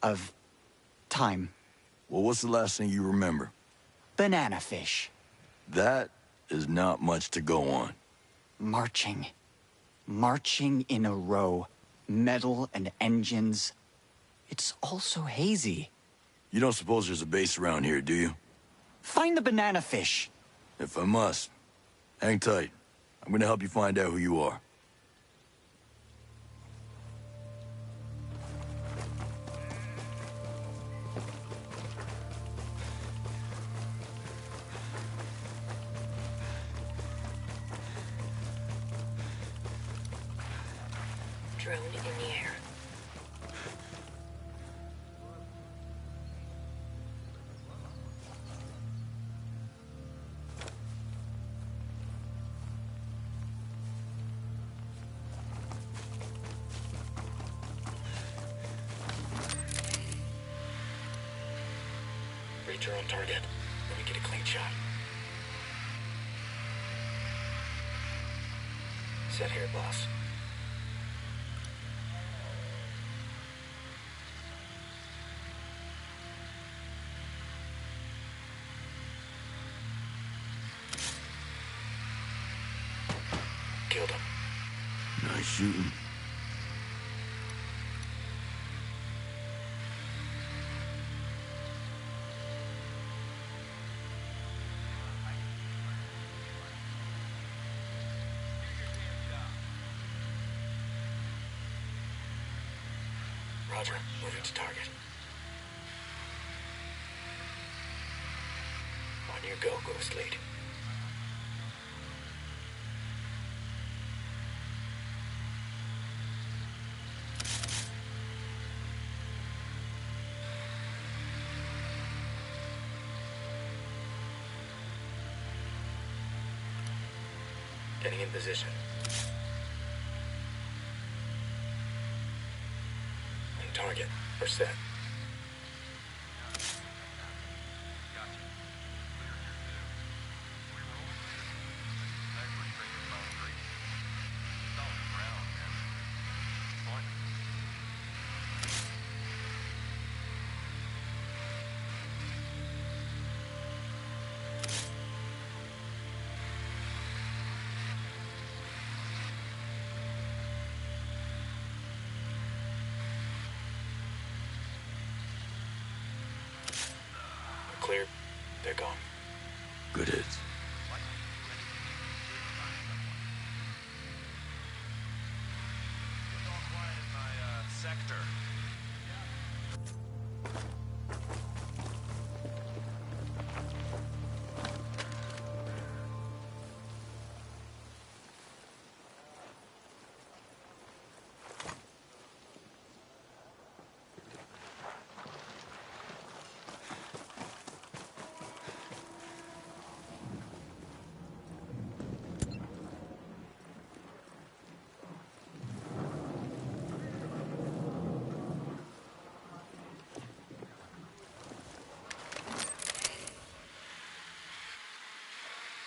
of time. Well, what's the last thing you remember? Banana fish. That is not much to go on. Marching. Marching in a row. Metal and engines. It's all so hazy. You don't suppose there's a base around here, do you? Find the banana fish. If I must. Hang tight. I'm gonna help you find out who you are. Drone in the air. Reacher on target. Let me get a clean shot. Set here, boss. Killed him. Nice shooting. Roger. Moving to target. On your go, Ghost Lead. Getting in position. On target. We're set. Clear. They're gone. Good hits. Sector.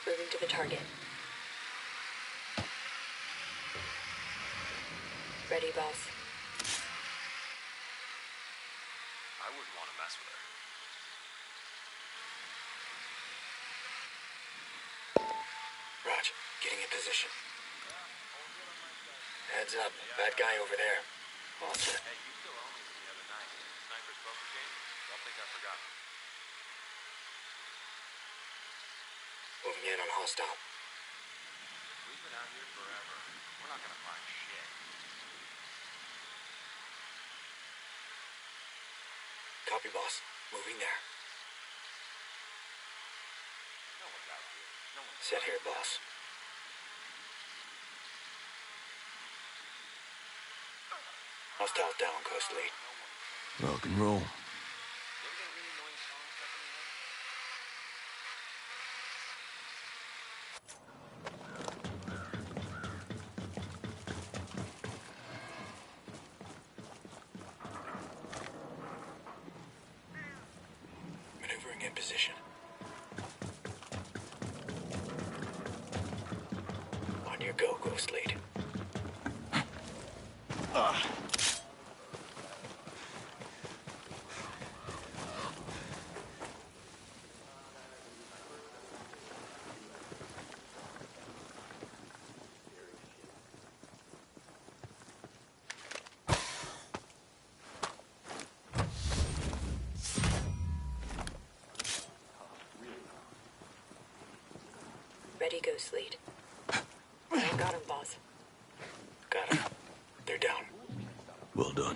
Moving to the target. Ready, boss. I wouldn't want to mess with her. Raj, getting in position. Heads up, bad guy over there. Monster. Hey, you still owe me from the other night. Sniper's poker game? Don't think I forgot. Moving in on hostile. We've been out here forever. We're not gonna find shit. Copy, boss. Moving there. No one's out here. No one's Set here, boss. Hostile down, Coast Lead. Rock and roll. You ever get a really annoying song stuck in your head? Maneuvering in position. On your go, Ghost Lead. Ghost Lead. I got him, boss. Got him. They're down. Well done.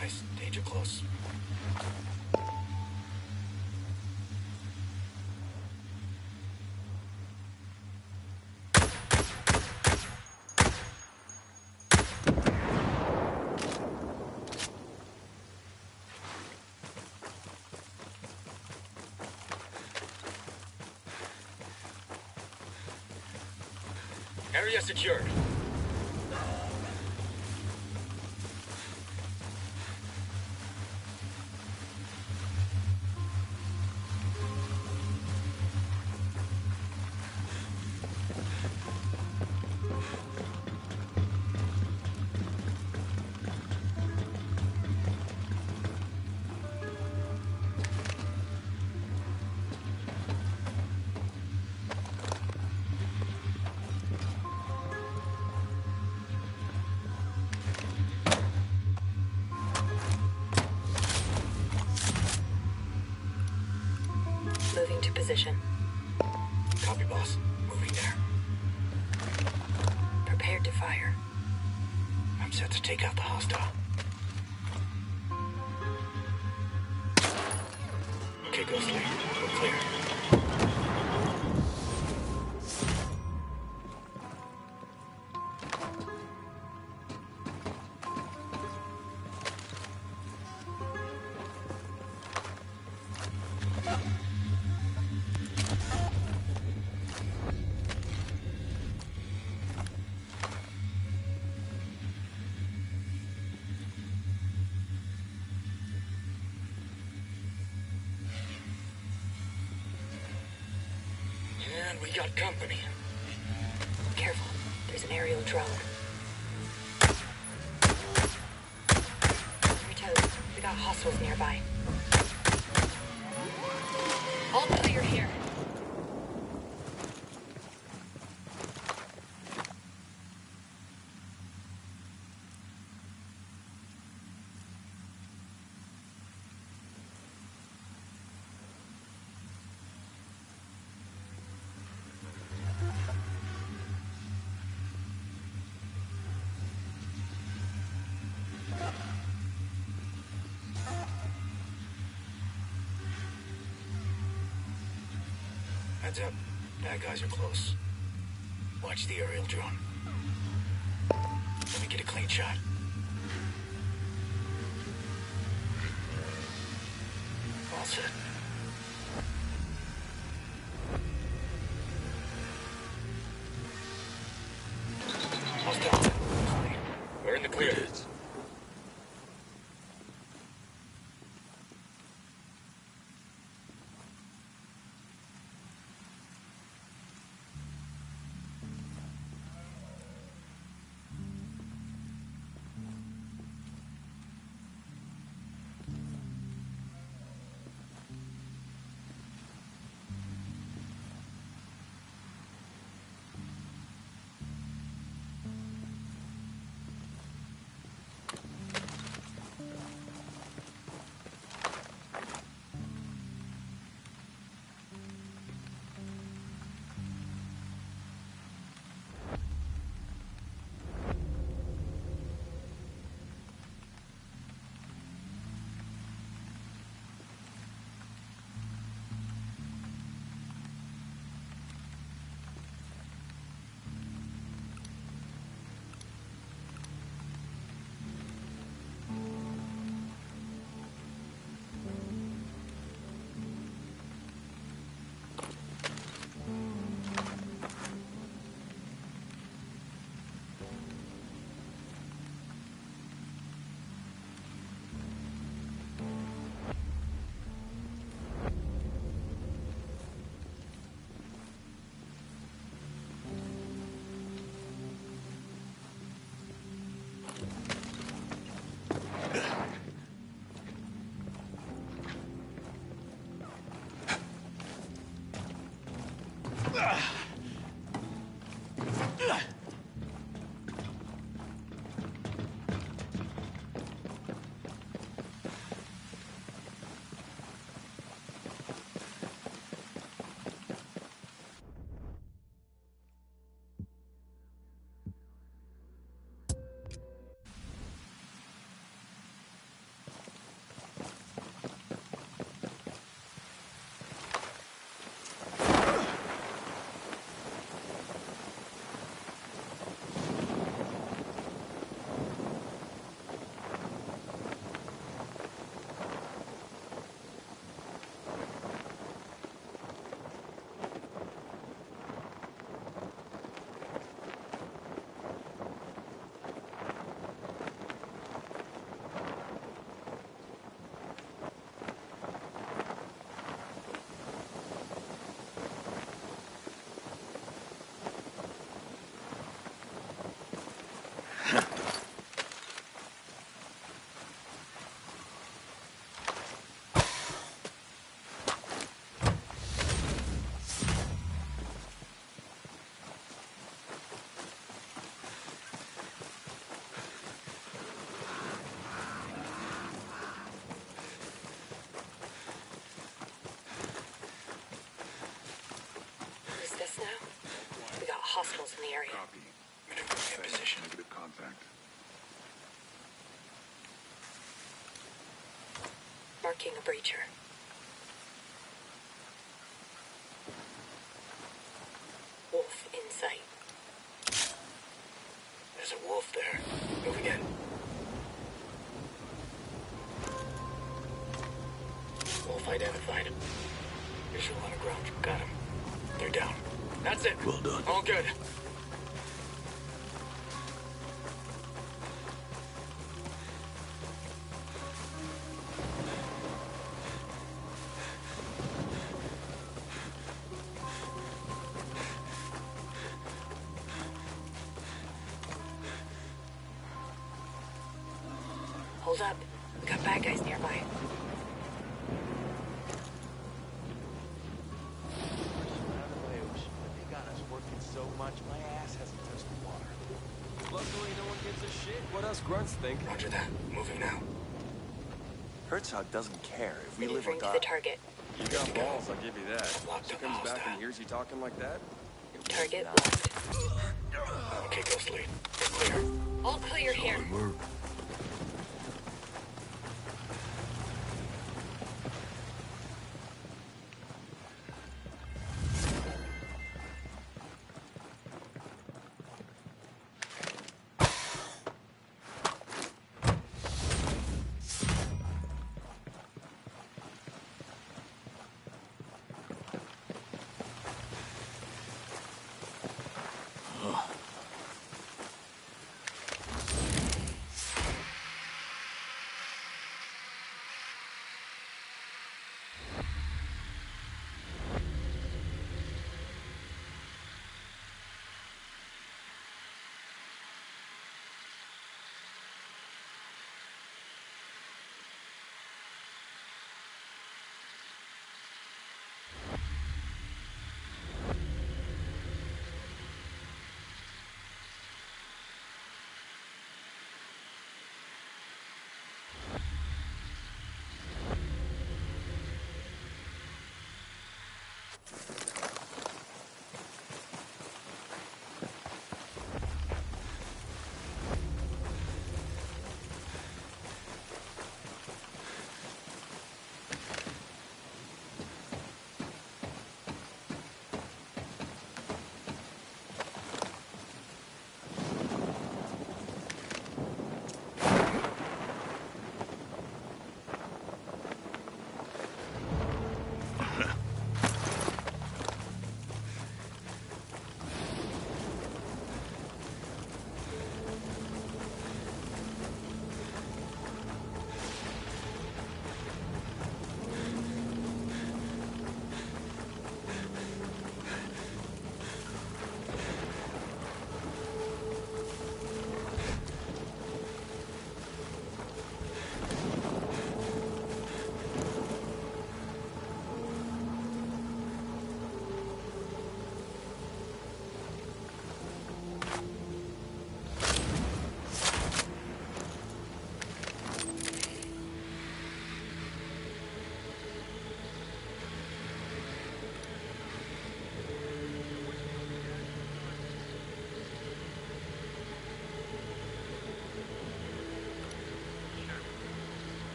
guys. Danger close. Area secured. Moving to position. Copy, boss. Moving there. Prepared to fire. I'm set to take out the hostile. Okay, Ghostly. We're clear. And we got company. Careful. There's an aerial drone. On your toes. We got hostiles nearby. All clear here. Heads up. Bad guys are close. Watch the aerial drone. Let me get a clean shot. All set. Hostile. We're in the clear. hostiles in the area. Copy. Maneuvering in position. Negative contact. Marking a breacher. Wolf in sight. There's a wolf there. Moving in. Wolf identified. Visual on the ground. Got him. They're down. That's it. Well done. All good. Hold up. We got bad guys nearby. They got us working so much, my ass hasn't touched the water. Luckily, no one gives a shit what us grunts think. Roger that. Moving now. Herzog doesn't care if we live or Maneuvering to die. the target. You got balls, I'll give you that. Locked She on comes back hostile. and hears you talking like that. Target Nah. locked. Okay, Ghost Lead. You're clear. All clear here. Good work.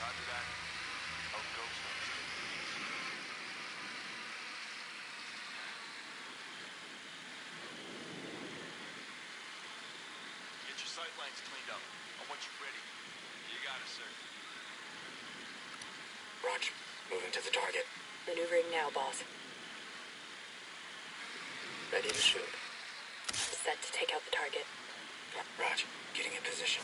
Roger that. Hope Ghost understood. Get your sight lines cleaned up. I want you ready. You got it, sir. Roger. Moving to the target. Maneuvering now, boss. Ready to shoot. Set to take out the target. Roger. Getting in position.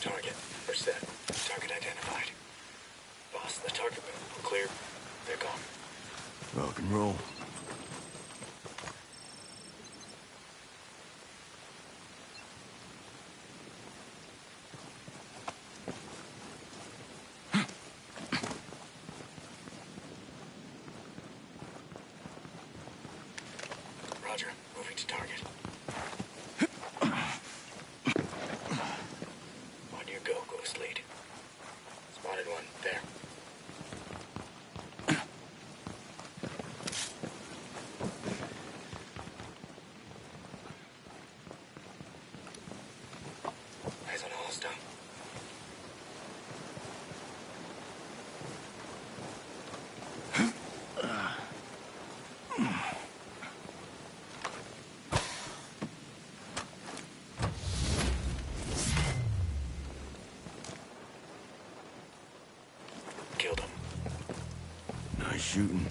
Target. We're set. Target identified. Boss, the target move. Clear. They're gone. Rock and roll. Roger. Moving to target. shooting.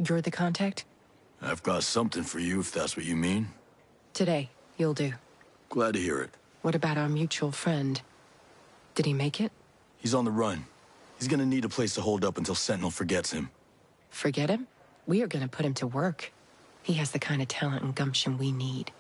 You're the contact? I've got something for you, if that's what you mean. Today, you'll do. Glad to hear it. What about our mutual friend? Did he make it? He's on the run. He's gonna need a place to hold up until Sentinel forgets him. Forget him? We are gonna put him to work. He has the kind of talent and gumption we need.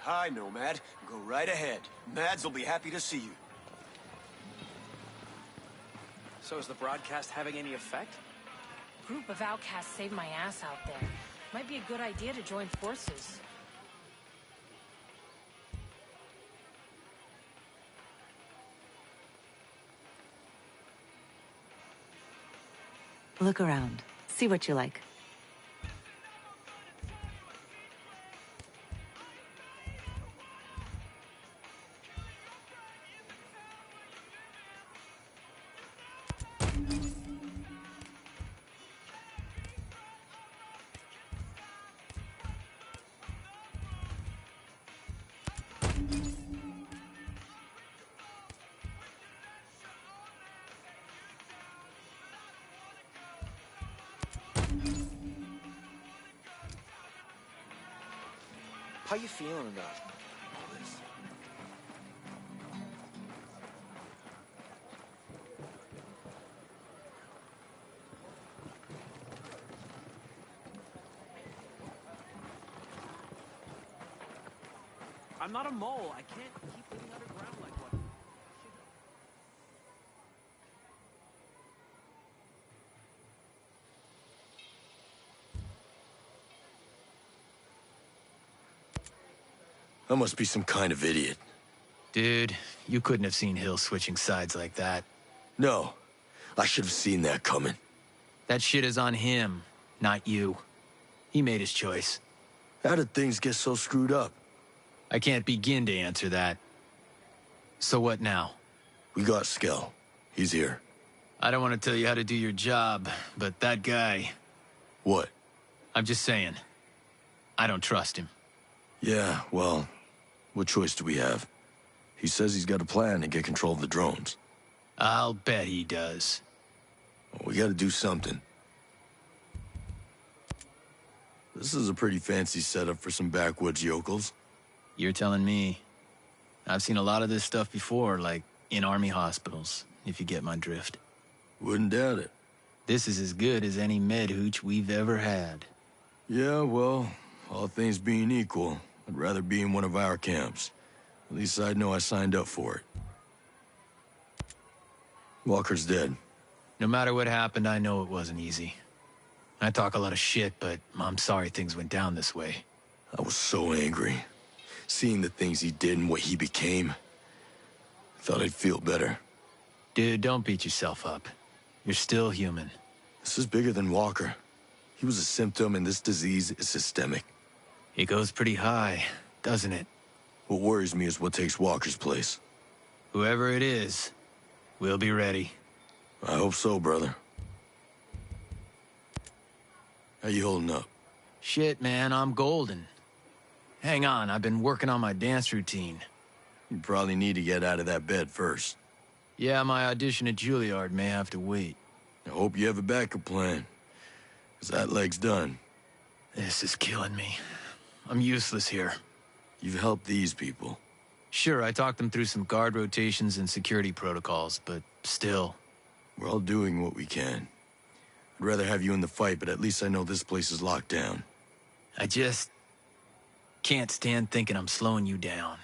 Hi, Nomad. Go right ahead. Mads will be happy to see you. So is the broadcast having any effect? Group of outcasts saved my ass out there. Might be a good idea to join forces. Look around. See what you like. How you feeling about all this? I'm not a mole. I can't keep living underground like one. I must be some kind of idiot. Dude, you couldn't have seen Hill switching sides like that. No, I should have seen that coming. That shit is on him, not you. He made his choice. How did things get so screwed up? I can't begin to answer that. So what now? We got Skell. He's here. I don't want to tell you how to do your job, but that guy... What? I'm just saying. I don't trust him. Yeah, well, what choice do we have? He says he's got a plan to get control of the drones. I'll bet he does. Well, we gotta do something. This is a pretty fancy setup for some backwoods yokels. You're telling me. I've seen a lot of this stuff before, like in army hospitals, if you get my drift. Wouldn't doubt it. This is as good as any med hooch we've ever had. Yeah, well, all things being equal, I'd rather be in one of our camps. At least I'd know I signed up for it. Walker's dead. No matter what happened, I know it wasn't easy. I talk a lot of shit, but I'm sorry things went down this way. I was so angry. Seeing the things he did and what he became. I thought I'd feel better. Dude, don't beat yourself up. You're still human. This is bigger than Walker. He was a symptom, and this disease is systemic. It goes pretty high, doesn't it? What worries me is what takes Walker's place. Whoever it is, we'll be ready. I hope so, brother. How you holding up? Shit, man, I'm golden. Hang on, I've been working on my dance routine. You probably need to get out of that bed first. Yeah, my audition at Juilliard may have to wait. I hope you have a backup plan. 'Cause that leg's done. This is killing me. I'm useless here. You've helped these people. Sure, I talked them through some guard rotations and security protocols, but still. We're all doing what we can. I'd rather have you in the fight, but at least I know this place is locked down. I just can't stand thinking I'm slowing you down.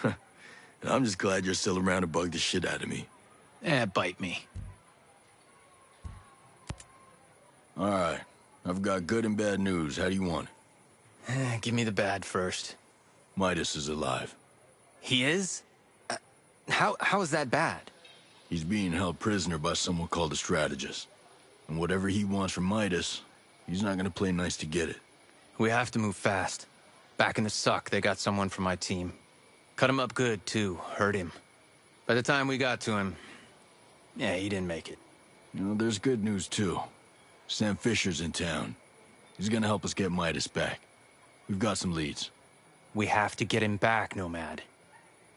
And I'm just glad you're still around to bug the shit out of me. Bite me. All right. I've got good and bad news. How do you want it? Give me the bad first. Midas is alive. He is? How is that bad? He's being held prisoner by someone called a strategist. And whatever he wants from Midas, he's not gonna play nice to get it. We have to move fast. Back in the suck, they got someone from my team. Cut him up good, too. Hurt him. By the time we got to him, yeah, he didn't make it. You know, there's good news, too. Sam Fisher's in town. He's gonna help us get Midas back. We've got some leads. We have to get him back, Nomad.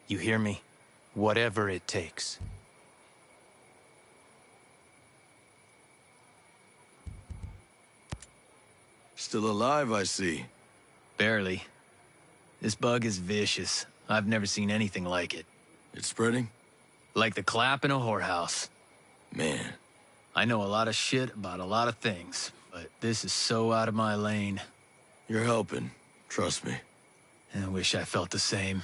You hear me? Whatever it takes. Still alive, I see. Barely. This bug is vicious. I've never seen anything like it. It's spreading? Like the clap in a whorehouse. Man. I know a lot of shit about a lot of things, but this is so out of my lane. You're helping. Trust me. I wish I felt the same.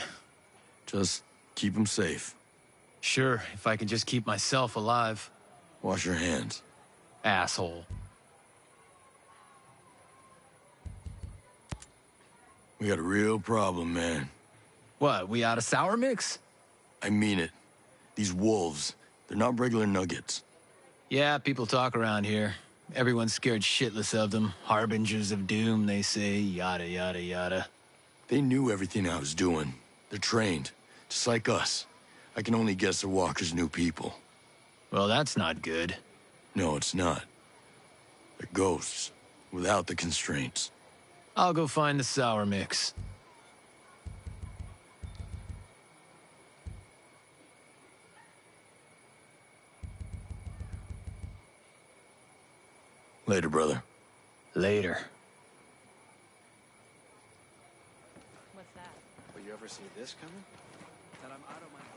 Just keep him safe. Sure, if I can just keep myself alive. Wash your hands. Asshole. We got a real problem, man. What, we out of sour mix? I mean it. These wolves, they're not regular nuggets. Yeah, people talk around here. Everyone's scared shitless of them. Harbingers of doom, they say, yada, yada, yada. They knew everything I was doing. They're trained, just like us. I can only guess they're Walker's new people. Well, that's not good. No, it's not. They're ghosts, without the constraints. I'll go find the sour mix. Later, brother. Later. ever see this coming? That I'm out of my home.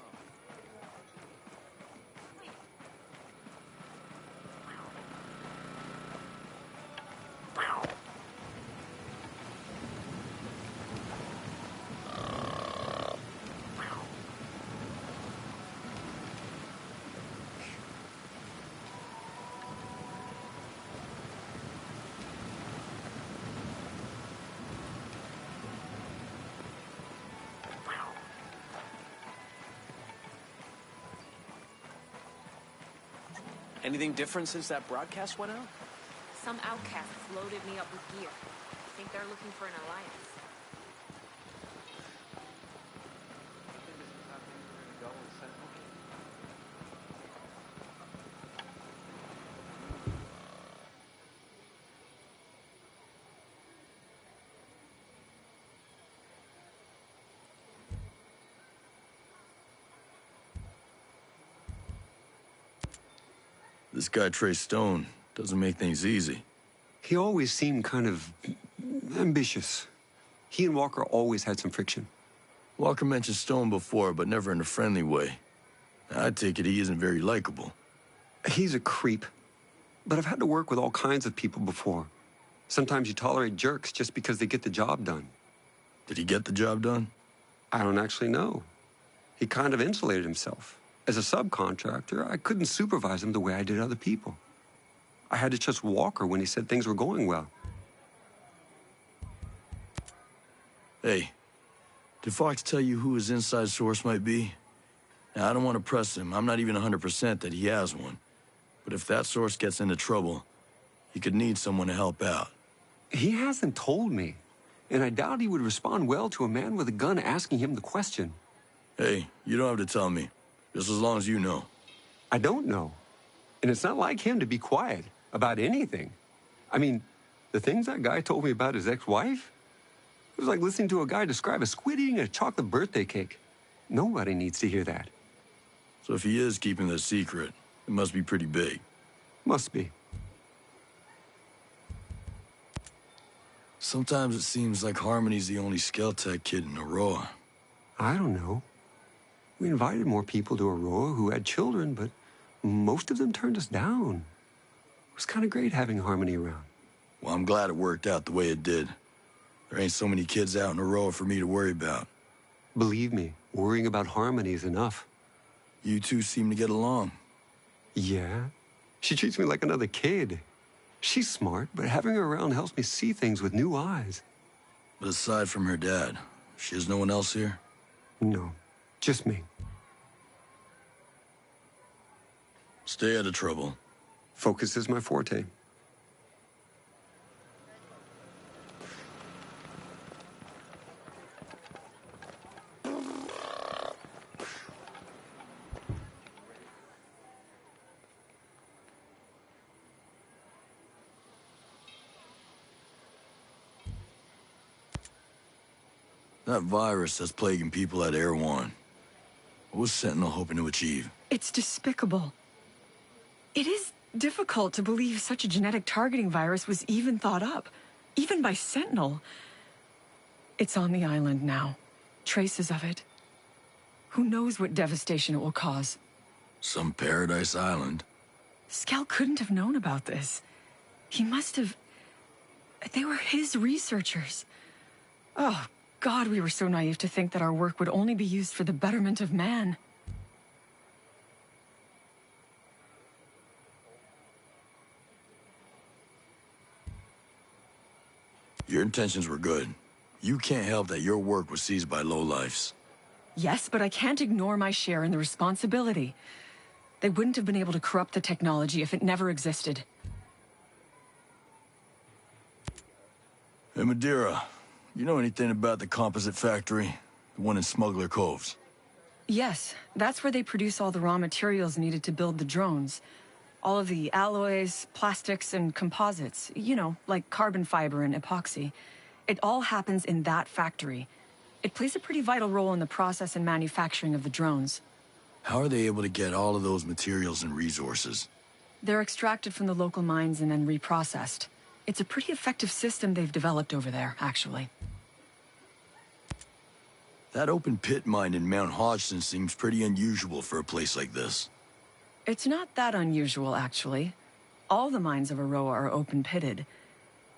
Anything different since that broadcast went out? Some outcasts loaded me up with gear. I think they're looking for an alliance. This guy, Trey Stone, doesn't make things easy. He always seemed kind of ambitious. He and Walker always had some friction. Walker mentioned Stone before, but never in a friendly way. I take it he isn't very likable. He's a creep. But I've had to work with all kinds of people before. Sometimes you tolerate jerks just because they get the job done. Did he get the job done? I don't actually know. He kind of insulated himself. As a subcontractor, I couldn't supervise him the way I did other people. I had to trust Walker when he said things were going well. Hey, did Fox tell you who his inside source might be? Now, I don't want to press him. I'm not even 100% that he has one. But if that source gets into trouble, he could need someone to help out. He hasn't told me, and I doubt he would respond well to a man with a gun asking him the question. Hey, you don't have to tell me. Just as long as you know. I don't know. And it's not like him to be quiet about anything. I mean, the things that guy told me about his ex-wife, it was like listening to a guy describe a squid eating a chocolate birthday cake. Nobody needs to hear that. So if he is keeping this secret, it must be pretty big. Must be. Sometimes it seems like Harmony's the only Skeltec kid in Aurora. I don't know. We invited more people to Aurora who had children, but most of them turned us down. It was kind of great having Harmony around. Well, I'm glad it worked out the way it did. There ain't so many kids out in Aurora for me to worry about. Believe me, worrying about Harmony is enough. You two seem to get along. Yeah. She treats me like another kid. She's smart, but having her around helps me see things with new eyes. But aside from her dad, she has no one else here? No. Just me. Stay out of trouble. Focus is my forte. That virus that's plaguing people at Air One. What was Sentinel hoping to achieve? It's despicable. It is difficult to believe such a genetic targeting virus was even thought up, even by Sentinel. It's on the island now. Traces of it. Who knows what devastation it will cause? Some paradise island. Skell couldn't have known about this. He must have... They were his researchers. Oh, God, we were so naive to think that our work would only be used for the betterment of man. Your intentions were good. You can't help that your work was seized by lowlifes. Yes, but I can't ignore my share in the responsibility. They wouldn't have been able to corrupt the technology if it never existed. Hey, Madeira, you know anything about the composite factory? The one in Smuggler Coves? Yes, that's where they produce all the raw materials needed to build the drones. All of the alloys, plastics, and composites. You know, like carbon fiber and epoxy. It all happens in that factory. It plays a pretty vital role in the process and manufacturing of the drones. How are they able to get all of those materials and resources? They're extracted from the local mines and then reprocessed. It's a pretty effective system they've developed over there, actually. That open pit mine in Mount Hodgson seems pretty unusual for a place like this. It's not that unusual, actually. All the mines of Aroa are open-pitted.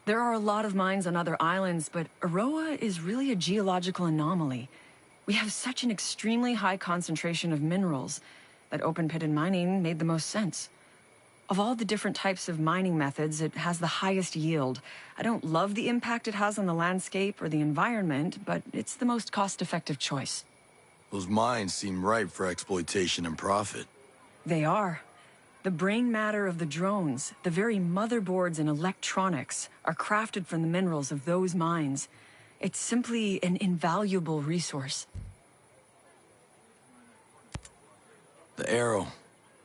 There are a lot of mines on other islands, but Aroa is really a geological anomaly. We have such an extremely high concentration of minerals that open-pitted mining made the most sense. Of all the different types of mining methods, it has the highest yield. I don't love the impact it has on the landscape or the environment, but it's the most cost-effective choice. Those mines seem ripe for exploitation and profit. They are. The brain matter of the drones, the very motherboards and electronics, are crafted from the minerals of those mines. It's simply an invaluable resource. The Arrow.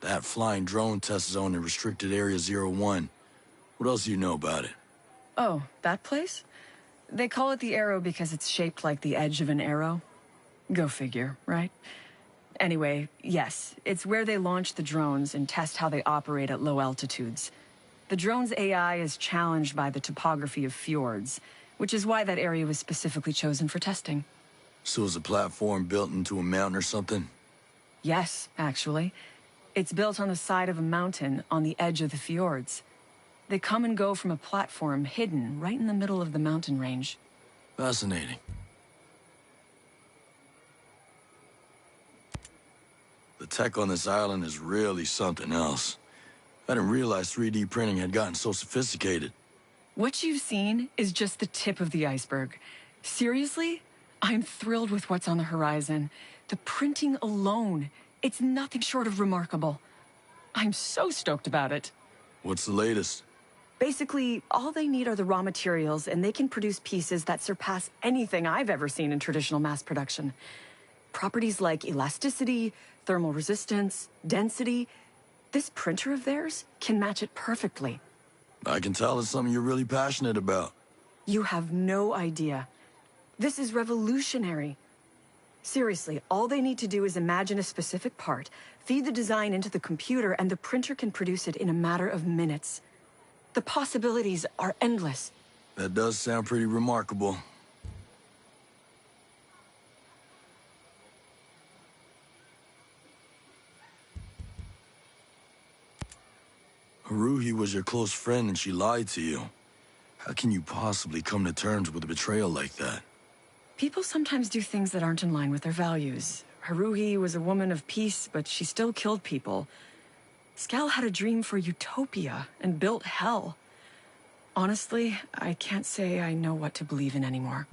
That flying drone test zone in restricted area 01. What else do you know about it? Oh, that place? They call it the Arrow because it's shaped like the edge of an arrow. Go figure, right? Anyway, yes, it's where they launch the drones and test how they operate at low altitudes. The drone's AI is challenged by the topography of fjords, which is why that area was specifically chosen for testing. So is the platform built into a mountain or something? Yes, actually. It's built on the side of a mountain on the edge of the fjords. They come and go from a platform hidden right in the middle of the mountain range. Fascinating. The tech on this island is really something else. I didn't realize 3D printing had gotten so sophisticated. What you've seen is just the tip of the iceberg. Seriously? I'm thrilled with what's on the horizon. The printing alone, it's nothing short of remarkable. I'm so stoked about it. What's the latest? Basically, all they need are the raw materials, and they can produce pieces that surpass anything I've ever seen in traditional mass production. Properties like elasticity, thermal resistance, density. This printer of theirs can match it perfectly. I can tell it's something you're really passionate about. You have no idea. This is revolutionary. Seriously, all they need to do is imagine a specific part, feed the design into the computer, and the printer can produce it in a matter of minutes. The possibilities are endless. That does sound pretty remarkable. Haruhi was your close friend and she lied to you. How can you possibly come to terms with a betrayal like that? People sometimes do things that aren't in line with their values. Haruhi was a woman of peace, but she still killed people. Skal had a dream for utopia and built hell. Honestly, I can't say I know what to believe in anymore.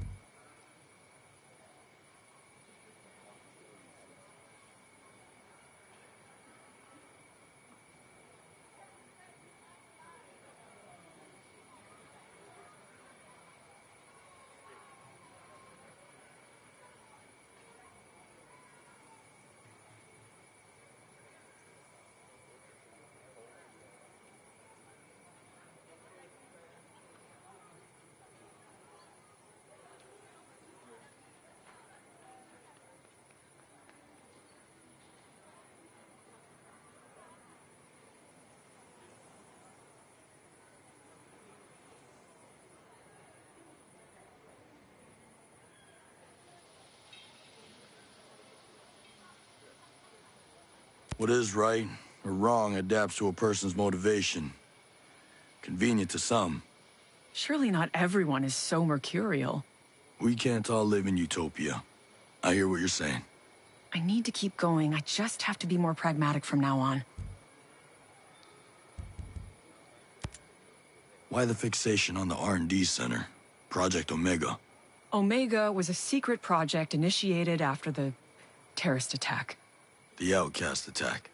What is right or wrong adapts to a person's motivation. Convenient to some. Surely not everyone is so mercurial. We can't all live in utopia. I hear what you're saying. I need to keep going. I just have to be more pragmatic from now on. Why the fixation on the R&D Center? Project Omega. Omega was a secret project initiated after the terrorist attack. The Outcast attack.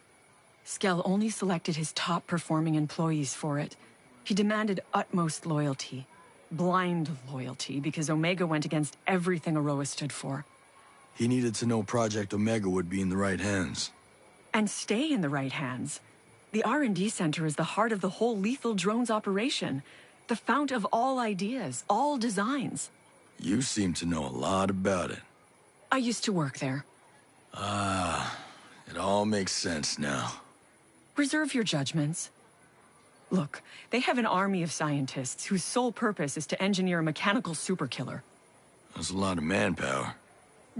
Skell only selected his top-performing employees for it. He demanded utmost loyalty. Blind loyalty, because Omega went against everything Aroa stood for. He needed to know Project Omega would be in the right hands. And stay in the right hands. The R&D Center is the heart of the whole lethal drones operation. The fount of all ideas, all designs. You seem to know a lot about it. I used to work there. Ah, it all makes sense now. Reserve your judgments. Look, they have an army of scientists whose sole purpose is to engineer a mechanical superkiller. That's a lot of manpower.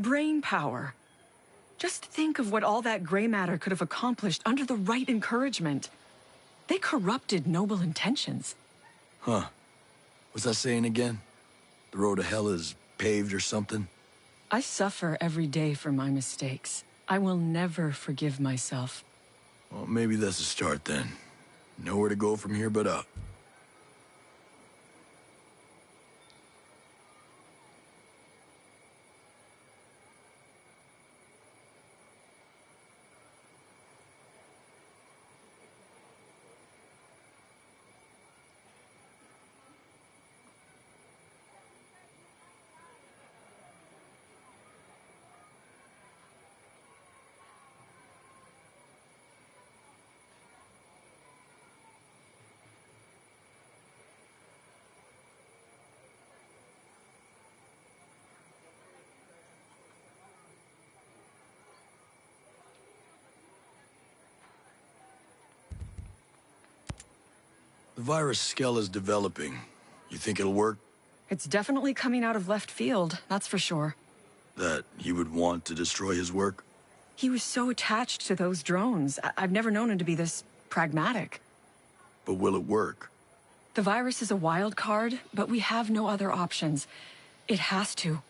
brain power. Just think of what all that gray matter could have accomplished under the right encouragement. They corrupted noble intentions. Huh. What's that saying again? The road to hell is paved or something? I suffer every day for my mistakes. I will never forgive myself. Well, maybe that's a start then. Nowhere to go from here but up. The virus Skell is developing. You think it'll work? It's definitely coming out of left field, that's for sure. That he would want to destroy his work? He was so attached to those drones. I've never known him to be this pragmatic. But will it work? The virus is a wild card, but we have no other options. It has to.